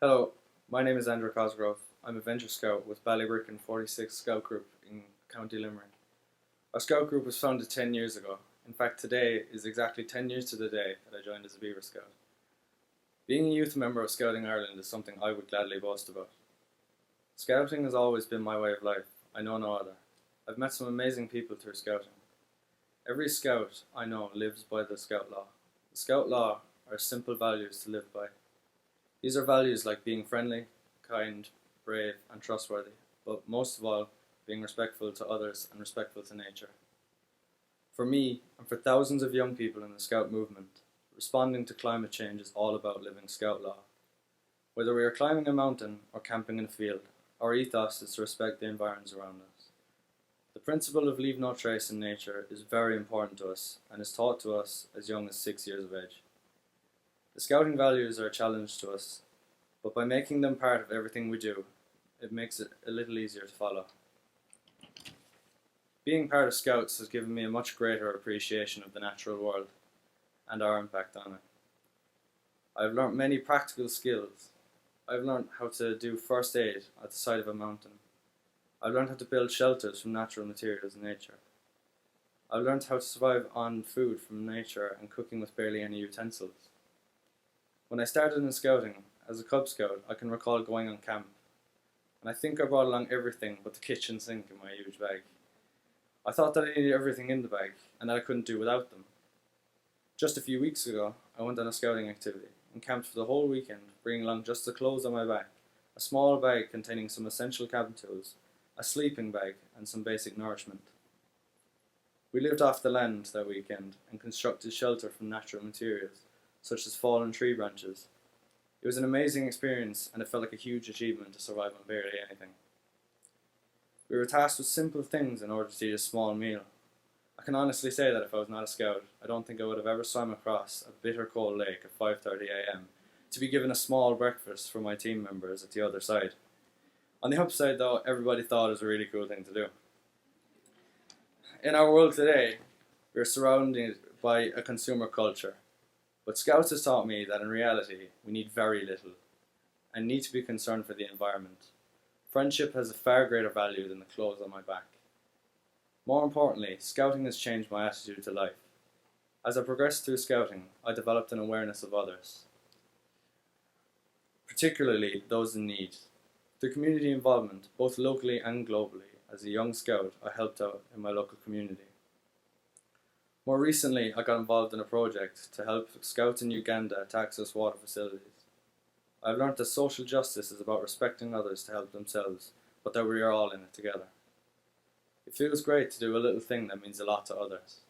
Hello, my name is Andrew Cosgrave. I'm a Venture Scout with Ballybricken 46 Scout Group in County Limerick. Our Scout Group was founded 10 years ago. In fact, today is exactly 10 years to the day that I joined as a Beaver Scout. Being a youth member of Scouting Ireland is something I would gladly boast about. Scouting has always been my way of life. I know no other. I've met some amazing people through Scouting. Every Scout I know lives by the Scout Law. The Scout Law are simple values to live by. These are values like being friendly, kind, brave and trustworthy, but most of all, being respectful to others and respectful to nature. For me, and for thousands of young people in the Scout movement, responding to climate change is all about living Scout Law. Whether we are climbing a mountain or camping in a field, our ethos is to respect the environs around us. The principle of leave no trace in nature is very important to us and is taught to us as young as 6 years of age. The Scouting values are a challenge to us, but by making them part of everything we do, it makes it a little easier to follow. Being part of Scouts has given me a much greater appreciation of the natural world and our impact on it. I've learnt many practical skills. I've learnt how to do first aid at the side of a mountain. I've learnt how to build shelters from natural materials in nature. I've learnt how to survive on food from nature and cooking with barely any utensils. When I started in Scouting, as a Cub Scout, I can recall going on camp, and I think I brought along everything but the kitchen sink in my huge bag. I thought that I needed everything in the bag, and that I couldn't do without them. Just a few weeks ago, I went on a Scouting activity, and camped for the whole weekend, bringing along just the clothes on my back, a small bag containing some essential cabin tools, a sleeping bag, and some basic nourishment. We lived off the land that weekend, and constructed shelter from natural materials, such as fallen tree branches. It was an amazing experience, and it felt like a huge achievement to survive on barely anything. We were tasked with simple things in order to eat a small meal. I can honestly say that if I was not a Scout, I don't think I would have ever swam across a bitter cold lake at 5:30 AM to be given a small breakfast for my team members at the other side. On the upside though, everybody thought it was a really cool thing to do. In our world today, we are surrounded by a consumer culture. But Scouts has taught me that in reality, we need very little, and need to be concerned for the environment. Friendship has a far greater value than the clothes on my back. More importantly, Scouting has changed my attitude to life. As I progressed through Scouting, I developed an awareness of others, particularly those in need. Through community involvement, both locally and globally, as a young Scout, I helped out in my local community. More recently, I got involved in a project to help Scouts in Uganda to access water facilities. I've learnt that social justice is about respecting others to help themselves, but that we are all in it together. It feels great to do a little thing that means a lot to others.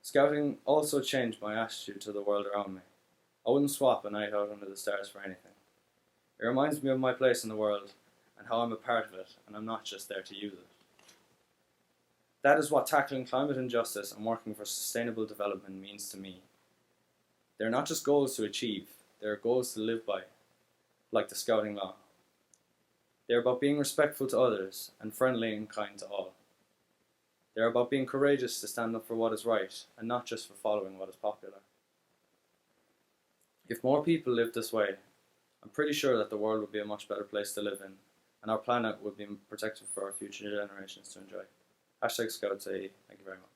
Scouting also changed my attitude to the world around me. I wouldn't swap a night out under the stars for anything. It reminds me of my place in the world and how I'm a part of it, and I'm not just there to use it. That is what tackling climate injustice and working for sustainable development means to me. They are not just goals to achieve, they are goals to live by, like the Scouting Law. They are about being respectful to others and friendly and kind to all. They are about being courageous to stand up for what is right and not just for following what is popular. If more people lived this way, I'm pretty sure that the world would be a much better place to live in, and our planet would be protected for our future generations to enjoy. #ScoutsAE. Thank you very much.